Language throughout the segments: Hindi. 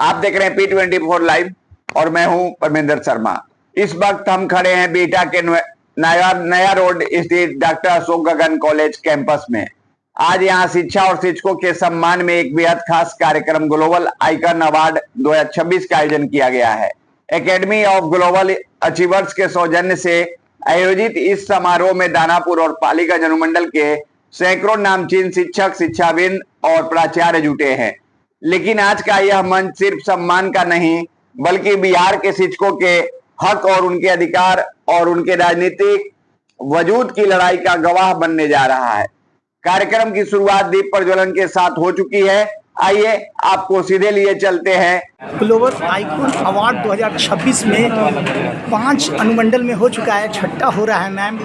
आप देख रहे हैं P24 लाइव और मैं हूं परमेंद्र शर्मा। इस वक्त हम खड़े हैं बिहटा के नया रोड स्थित डॉक्टर अशोक गगन कॉलेज कैंपस में। आज यहां शिक्षा और शिक्षकों के सम्मान में एक बेहद खास कार्यक्रम ग्लोबल आइकन अवार्ड 2026 का आयोजन किया गया है। एकेडमी ऑफ ग्लोबल अचीवर्स के सौजन्य से आयोजित इस समारोह में दानापुर और पालीगंज अनुमंडल के सैकड़ों नामचीन शिक्षक, शिक्षाविद और प्राचार्य जुटे हैं। लेकिन आज का यह मंच सिर्फ सम्मान का नहीं, बल्कि बिहार के शिक्षकों के हक और उनके अधिकार और उनके राजनीतिक वजूद की लड़ाई का गवाह बनने जा रहा है। कार्यक्रम की शुरुआत दीप प्रज्वलन के साथ हो चुकी है। आइए आपको सीधे लिए चलते हैं। ग्लोबल आइकॉन अवार्ड 2026 में 5 अनुमंडल में हो चुका है, 6ठा हो रहा है। मैम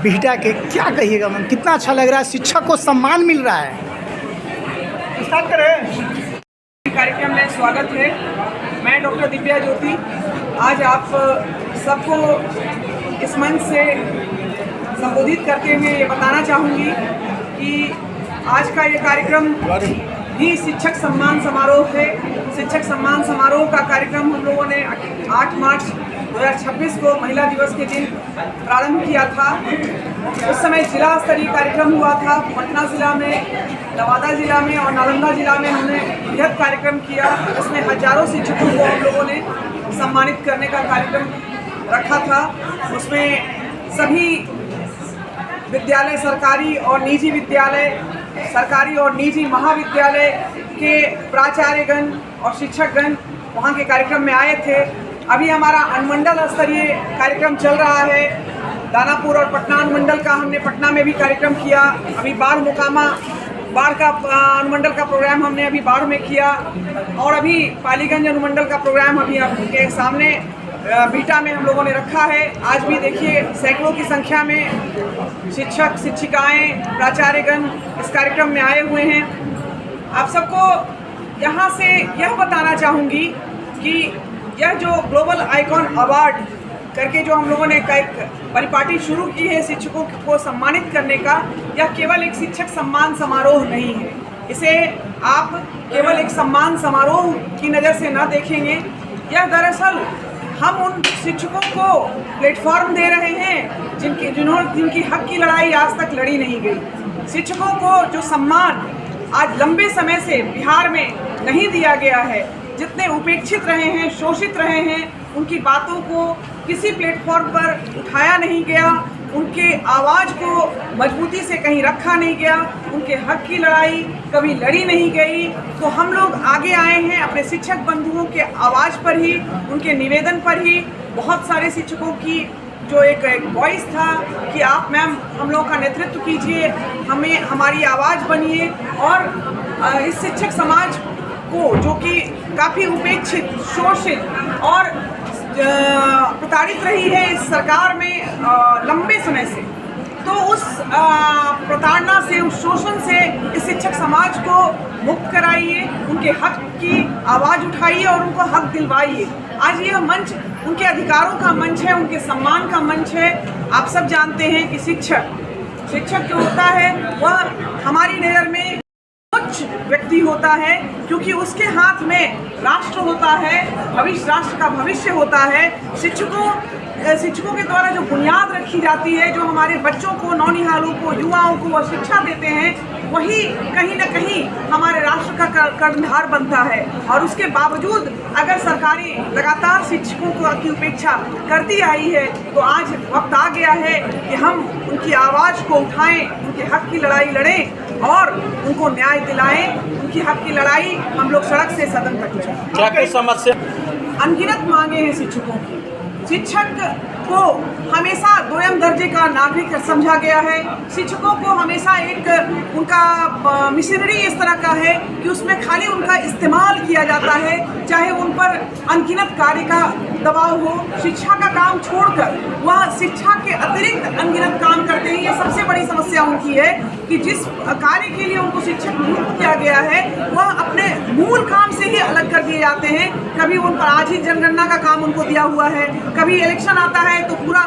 बिहटा के क्या कहिएगा मैम, कितना अच्छा लग रहा है, शिक्षक को सम्मान मिल रहा है। स्टार्ट करें। कार्यक्रम में स्वागत है। मैं डॉक्टर दिव्या ज्योति आज आप सबको इस मंच से संबोधित करते हुए ये बताना चाहूँगी कि आज का ये कार्यक्रम ही शिक्षक सम्मान समारोह है। शिक्षक सम्मान समारोह का कार्यक्रम हम लोगों ने 8 मार्च 2026 को महिला दिवस के दिन प्रारंभ किया था। उस समय जिला स्तरीय कार्यक्रम हुआ था। पटना जिला में, नवादा जिला में और नालंदा जिला में हमने बृहद कार्यक्रम किया। इसमें हजारों शिक्षकों को हम लोगों ने सम्मानित करने का कार्यक्रम रखा था। उसमें सभी विद्यालय, सरकारी और निजी विद्यालय, सरकारी और निजी महाविद्यालय के प्राचार्यगण और शिक्षकगण वहाँ के कार्यक्रम में आए थे। अभी हमारा अनुमंडल स्तरीय कार्यक्रम चल रहा है। दानापुर और पटना अनुमंडल का हमने पटना में भी कार्यक्रम किया। अभी बाढ़ का अनुमंडल का प्रोग्राम हमने अभी बाढ़ में किया और अभी पालीगंज अनुमंडल का प्रोग्राम अभी आपके सामने बिहटा में हम लोगों ने रखा है। आज भी देखिए सैकड़ों की संख्या में शिक्षक, शिक्षिकाएं, प्राचार्यगण इस कार्यक्रम में आए हुए हैं। आप सबको यहाँ से यह बताना चाहूँगी कि यह जो ग्लोबल आइकॉन अवार्ड करके जो हम लोगों ने एक परिपाटी शुरू की है शिक्षकों को सम्मानित करने का, यह केवल एक शिक्षक सम्मान समारोह नहीं है। इसे आप केवल एक सम्मान समारोह की नज़र से न देखेंगे। यह दरअसल हम उन शिक्षकों को प्लेटफॉर्म दे रहे हैं जिनकी हक की लड़ाई आज तक लड़ी नहीं गई। शिक्षकों को जो सम्मान आज लंबे समय से बिहार में नहीं दिया गया है, जितने उपेक्षित रहे हैं, शोषित रहे हैं, उनकी बातों को किसी प्लेटफॉर्म पर उठाया नहीं गया, उनके आवाज़ को मजबूती से कहीं रखा नहीं गया, उनके हक की लड़ाई कभी लड़ी नहीं गई। तो हम लोग आगे आए हैं अपने शिक्षक बंधुओं के आवाज़ पर ही, उनके निवेदन पर ही। बहुत सारे शिक्षकों की जो एक वॉइस था कि आप मैम हम लोगों का नेतृत्व कीजिए, हमारी आवाज़ बनिए और इस शिक्षक समाज को जो कि काफ़ी उपेक्षित, शोषित और प्रताड़ित रही है इस सरकार में लंबे समय से, तो उस प्रताड़ना से, उस शोषण से इस शिक्षक समाज को मुक्त कराइए, उनके हक की आवाज़ उठाइए और उनको हक दिलवाइए। आज यह मंच उनके अधिकारों का मंच है, उनके सम्मान का मंच है। आप सब जानते हैं कि शिक्षक जो होता है वह हमारी नज़र में उच्च व्यक्ति होता है, क्योंकि उसके हाथ में राष्ट्र होता है, राष्ट्र का भविष्य होता है। शिक्षकों के द्वारा जो बुनियाद रखी जाती है, जो हमारे बच्चों को, नौनिहालों को, युवाओं को वो शिक्षा देते हैं, वही कहीं न कहीं हमारे राष्ट्र का कर्णधार बनता है। और उसके बावजूद अगर सरकारी लगातार शिक्षकों की उपेक्षा करती आई है, तो आज वक्त आ गया है कि हम उनकी आवाज़ को उठाएं, उनके हक की लड़ाई लड़ें और उनको न्याय दिलाएं। उनकी हक की लड़ाई हम लोग सड़क से सदन तक लड़ें। क्या कोई समस्या? अनगिनत मांगे हैं शिक्षकों की। शिक्षक को हमेशा दोयम दर्जे का नागरिक समझा गया है। शिक्षकों को हमेशा एक उनका मिशनरी इस तरह का है कि उसमें खाली उनका इस्तेमाल किया जाता है, चाहे उन पर अनगिनत कार्य का दबाव हो। शिक्षा का काम छोड़कर वह शिक्षा के अतिरिक्त अनगिनत काम करते हैं। ये सबसे बड़ी समस्या उनकी है कि जिस कार्य के लिए उनको शिक्षक नियुक्त किया गया है वह अपने मूल काम से ही अलग कर दिए जाते हैं। कभी उन पर आज ही जनगणना का काम उनको दिया हुआ है, कभी इलेक्शन आता है तो पूरा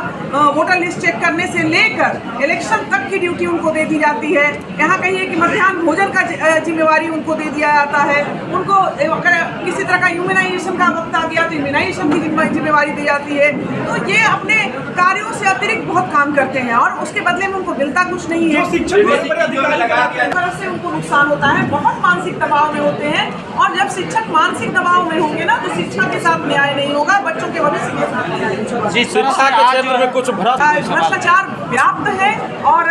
वोटर लिस्ट चेक करने से लेकर इलेक्शन तक की ड्यूटी उनको दे दी जाती है। यहाँ कहिए कि मध्याह्न भोजन का जिम्मेवारी उनको दे दिया जाता है। उनको अगर किसी तरह का इम्यूनाइजेशन का वक्त आ गया तो इम्यूनाइजेशन की जिम्मेवारी दी जाती है। तो ये अपने कार्यों से अतिरिक्त बहुत काम करते हैं और उसके बदले में उनको मिलता कुछ नहीं है। तरह से उनको नुकसान होता है, बहुत मानसिक दबाव में होते हैं और जब शिक्षक मानसिक दबाव में होंगे ना तो शिक्षा के साथ न्याय नहीं होगा, बच्चों के भविष्य के साथ न्याय नहीं होगा। जी, शिक्षा के क्षेत्र में कुछ भ्रष्टाचार व्याप्त है और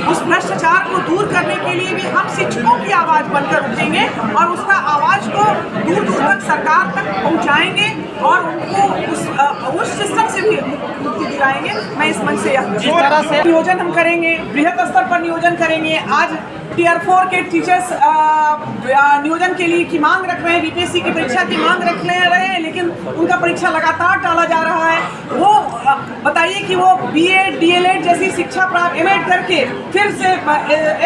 उस भ्रष्टाचार को दूर करने के लिए भी हम शिक्षकों की आवाज बनकर उठेंगे और उसका आवाज को दूर दूर तक सरकार तक पहुंचाएंगे और उनको उस सिस्टम से भी मुक्ति दिलाएंगे। मैं इस मंच से जिस तरह से नियोजन हम करेंगे, बृहद स्तर पर नियोजन करेंगे। आज टियर 4 के टीचर्स नियोजन के लिए की मांग रख रहे हैं, बीपीएससी की परीक्षा की मांग रख रहे हैं, लेकिन उनका परीक्षा लगातार टाला जा रहा है। वो बताइए कि वो बीएड डीएलएड जैसी शिक्षा प्राप्त एमएड करके फिर से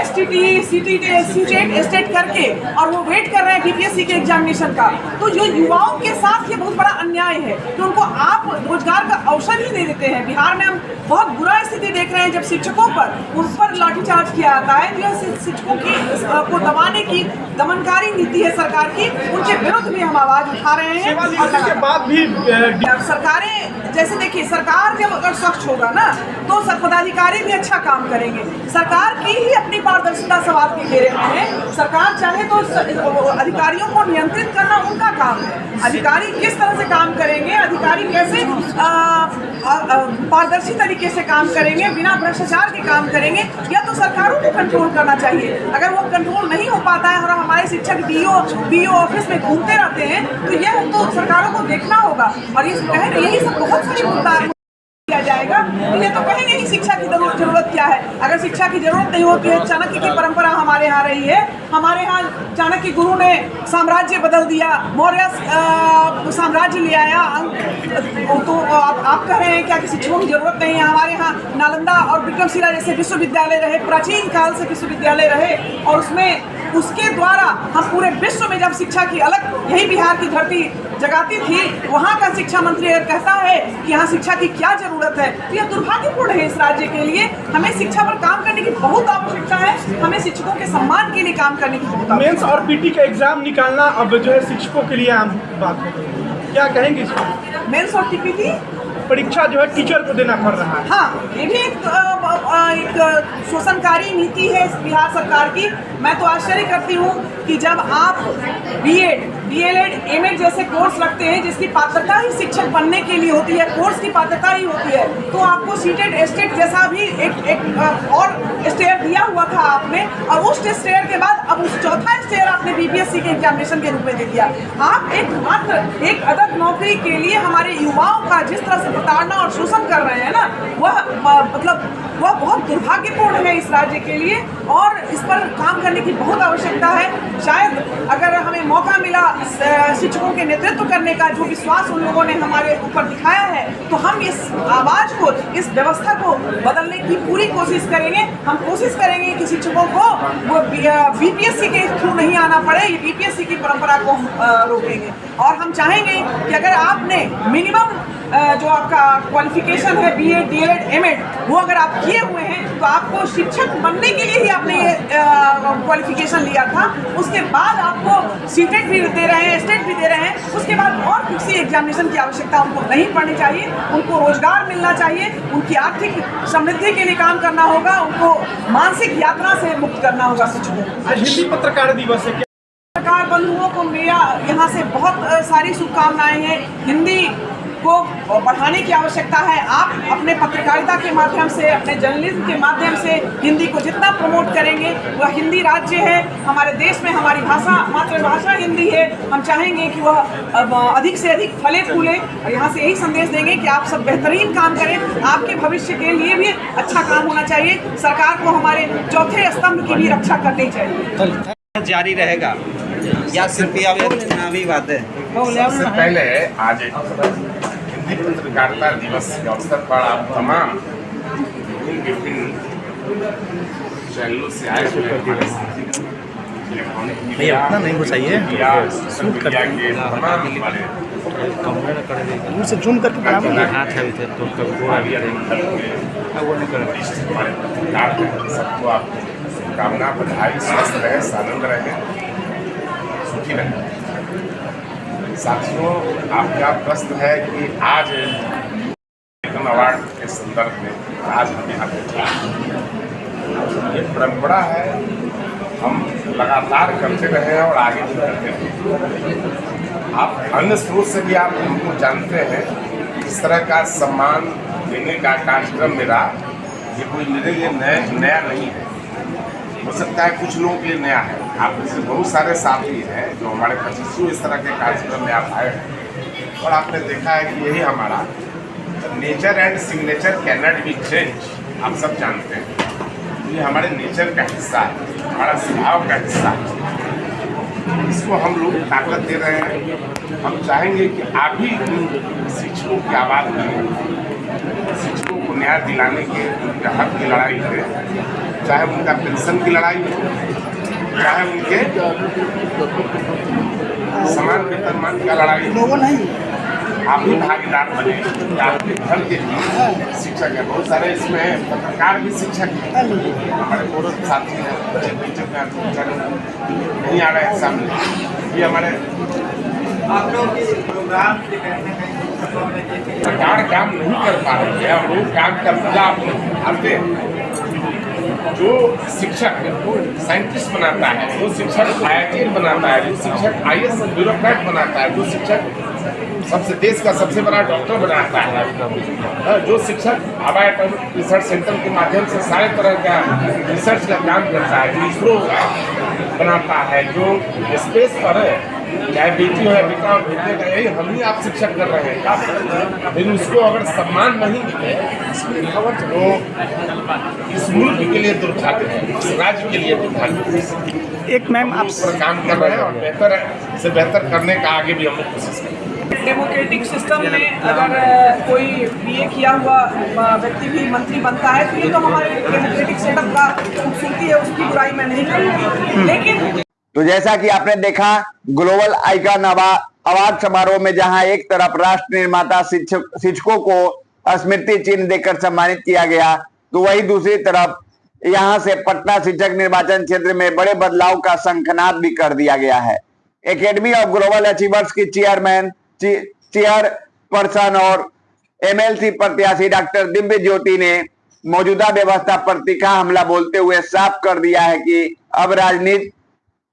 एसटीटी सीटीटी सीटेट एस्टेट करके और वो वेट कर रहे हैं बीपीएससी के एग्जामिनेशन का। तो जो युवाओं के साथ ये बहुत बड़ा अन्याय है कि उनको आप रोजगार का अवसर ही नहीं देते हैं। बिहार में हम बहुत बुरा स्थिति देख रहे हैं, जब शिक्षकों पर उन पर लाठीचार्ज किया जाता है। जो शिक्षकों की को दबाने की दमनकारी नीति है सरकार की, उनके विरुद्ध भी हम आवाज उठा रहे हैं। उसके बाद भी सरकारें जैसे देखिए, सरकार जब अगर स्वच्छ होगा ना तो पदाधिकारी भी अच्छा काम करेंगे। सरकार की ही अपनी पारदर्शिता सवाल के घेरे में है। सरकार चाहे तो अधिकारियों को नियंत्रित करना उनका काम है। अधिकारी किस तरह से काम करेंगे, अधिकारी कैसे पारदर्शी तरीके से काम करेंगे, बिना भ्रष्टाचार के काम करेंगे, या तो सरकारों को कंट्रोल करना चाहिए। अगर वो कंट्रोल नहीं हो पाता है और हमारे शिक्षक डीओ ऑफिस में घूमते रहते हैं तो यह तो सरकारों को देखना होगा। और यही सब बहुत सारी मुद्दा किया जाएगा। ये तो कहेंगे कि शिक्षा की जरूरत क्या है। अगर शिक्षा की जरूरत नहीं होती है, चाणक्य की परंपरा हमारे यहाँ रही है। हमारे यहाँ चाणक्य गुरु ने साम्राज्य बदल दिया, मौर्य साम्राज्य ले आया। तो आप कह रहे हैं क्या कि शिक्षकों की जरूरत नहीं है? हमारे यहाँ नालंदा और विक्रमशिला जैसे विश्वविद्यालय रहे, प्राचीन काल से विश्वविद्यालय रहे और उसके द्वारा हम पूरे विश्व में जब शिक्षा की अलग यही बिहार की धरती जगाती थी, वहाँ का शिक्षा मंत्री अगर कहता है कि यहाँ शिक्षा की क्या जरूरत है तो यह दुर्भाग्यपूर्ण है इस राज्य के लिए। हमें शिक्षा पर काम करने की बहुत आवश्यकता है। हमें शिक्षकों के सम्मान के लिए काम करने की बहुत आवश्यकता है। मेंस और पीटी का एग्जाम निकालना अब जो है शिक्षकों के लिए आम बात है, क्या कहेंगे इसको? मेंस और टीपीटी परीक्षा जो है टीचर को देना पड़ रहा है। हाँ, ये भी एक शोषणकारी नीति है बिहार सरकार की। मैं तो आश्चर्य करती हूँ कि जब आप बीएड डीएलएड एमएड जैसे कोर्स रखते हैं जिसकी पात्रता ही शिक्षक बनने के लिए होती है, कोर्स की पात्रता ही होती है, तो आपको सीटेट एस्टेट जैसा भी एक और स्टेयर दिया हुआ था आपने, और उस स्टेयर के बाद अब उस चौथा स्टेयर आपने बीपीएससी के एग्जामिनेशन के रूप में दे दिया। आप एक अदद नौकरी के लिए हमारे युवाओं का जिस तरह से प्रताड़ना और शोषण कर रहे हैं ना, वह बहुत दुर्भाग्यपूर्ण है इस राज्य के लिए और इस पर काम करने की बहुत आवश्यकता है। शायद अगर हमें मौका मिला शिक्षकों के नेतृत्व करने का, जो विश्वास उन लोगों ने हमारे ऊपर दिखाया है, तो हम इस आवाज को, इस व्यवस्था को बदलने की पूरी कोशिश करेंगे। हम कोशिश करेंगे कि शिक्षकों को वो बीपीएससी के थ्रू नहीं आना पड़े, ये बीपीएससी की परंपरा को हम रोकेंगे। और हम चाहेंगे कि अगर आपने मिनिमम जो आपका क्वालिफिकेशन है बीएड डीएलएड एमएड, वो अगर आप किए हुए हैं तो आपको शिक्षक बनने के लिए ही आपने ये क्वालिफिकेशन लिया था। उसके बाद आपको सीटेट भी दे रहे हैं, स्टेट भी दे रहे हैं, उसके बाद और किसी एग्जामिनेशन की आवश्यकता उनको नहीं पड़नी चाहिए। उनको रोजगार मिलना चाहिए, उनकी आर्थिक समृद्धि के लिए काम करना होगा, उनको मानसिक यात्रा से मुक्त करना होगा शिक्षकों को। आज हिंदी पत्रकार दिवस है, पत्रकार बंधुओं को मेरा यहाँ से बहुत सारी शुभकामनाएं हैं। हिंदी को बढ़ाने की आवश्यकता है। आप अपने पत्रकारिता के माध्यम से, अपने जर्नलिज्म के माध्यम से हिंदी को जितना प्रमोट करेंगे, वह हिंदी राज्य है, हमारे देश में हमारी भाषा, मातृभाषा हिंदी है। हम चाहेंगे कि वह अधिक से अधिक फले फूले और यहाँ से यही संदेश देंगे कि आप सब बेहतरीन काम करें। आपके भविष्य के लिए भी अच्छा काम होना चाहिए। सरकार को हमारे चौथे स्तंभ की भी रक्षा करनी चाहिए। जारी रहेगा या सिर्फ चुनावी वादे? सबसे पहले आज हिंदी पत्रकारिता दिवस के अवसर पर आप तमाम विभिन्न चैनलों से आए हुए हमारे साथी इलेक्ट्रॉनिक भैया उतना नहीं घुसाइए, शूट कर के तमाम हमारे दूर से जूम करके बना हमारे पत्रकार हैं, सबको आप शुभकामना, बधाई, स्वस्थ रहे, आनंद रहे, सुखी रहे। साथियों, आपका प्रश्न है कि आज अवार्ड के संदर्भ में आज हम यहाँ बैठे हैं। ये परंपरा है, हम लगातार करते रहे हैं और आगे भी करते रहें। आप अन्य स्रोत से भी आप हमको जानते हैं। इस तरह का सम्मान देने का कार्यक्रम मेरा ये कोई मेरे लिए नया नहीं है। हो सकता है कुछ लोगों के लिए नया है। आप में से बहुत सारे साथी हैं जो हमारे 25 इस तरह के कार्यक्रम में आप आए हैं और आपने देखा है कि यही हमारा nature and signature cannot be change, आप सब जानते हैं। ये हमारे नेचर का हिस्सा है, हमारा स्वभाव का हिस्सा है। इसको हम लोग ताकत दे रहे हैं। हम चाहेंगे कि आप भी शिक्षकों की आवाज़ बने, शिक्षकों को न्याय दिलाने के उनके हक की लड़ाई करें, चाहे उनका पेंशन की लड़ाई हो, चाहे उनके समान वेतनमान का लड़ाई हो। आप भी भागीदार बने। आपके घर के भी शिक्षक है, बहुत सारे इसमें पत्रकार भी शिक्षक हैं, हमारे बहुत साथी हैं, टीचर नहीं आ रहे हैं सामने। ये हमारे सरकार काम नहीं कर पा रही है, हम लोग काम का पूरा आते हैं। जो शिक्षक साइंटिस्ट बनाता है, जो शिक्षक IIT बनाता है, जो शिक्षक IAS ब्यूरोक्रेट बनाता है, जो शिक्षक सबसे देश का सबसे बड़ा डॉक्टर बनाता है, जो शिक्षक हवाई एटॉमिक रिसर्च सेंटर के माध्यम से सारे तरह का रिसर्च का काम करता है, जो इसरो बनाता है, जो स्पेस पर है, चाहे बेटी हो या बेटा हो, बेटे का यही हम ही आप शिक्षक कर रहे हैं काम। लेकिन उसको अगर सम्मान नहीं मिले तो इस मुल्क के लिए दुर्भाग्य है, इस राज्य के लिए दुर्भाग्य है। एक मैम आप पर काम कर रहे हैं और बेहतर से बेहतर करने का आगे भी हम लोग कोशिश करेंगे। डेमोक्रेटिक सिस्टम में अगर कोई बीए किया हुआ व्यक्ति भी मंत्री बनता है तो ये तो हमारे डेमोक्रेटिक सेटअप का खूबसूरती है, उसकी बुराई मैं नहीं करूँगी। लेकिन तो जैसा कि आपने देखा, ग्लोबल आइकन अवार्ड समारोह में जहां एक तरफ राष्ट्र निर्माता शिक्षकों को स्मृति चिन्ह देकर सम्मानित किया गया, तो वही दूसरी तरफ यहां से पटना शिक्षक निर्वाचन क्षेत्र में बड़े बदलाव का शंखनाद भी कर दिया गया है। एकेडमी ऑफ ग्लोबल अचीवर्स की चेयरपर्सन और MLC प्रत्याशी डॉक्टर दिव्य ज्योति ने मौजूदा व्यवस्था पर तीखा हमला बोलते हुए साफ कर दिया है कि अब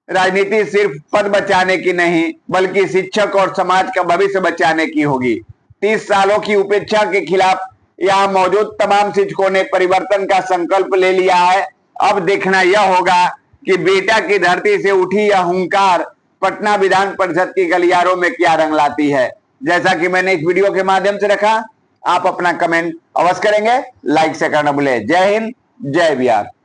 राजनीति सिर्फ पद बचाने की नहीं, बल्कि शिक्षक और समाज का भविष्य बचाने की होगी। 30 सालों की उपेक्षा के खिलाफ यहाँ मौजूद तमाम शिक्षकों ने परिवर्तन का संकल्प ले लिया है। अब देखना यह होगा कि बेटा की धरती से उठी यह हुंकार पटना विधान परिषद की गलियारों में क्या रंग लाती है। जैसा कि मैंने इस वीडियो के माध्यम से रखा, आप अपना कमेंट अवश्य करेंगे, लाइक से करना भूले। जय हिंद, जय बिहार।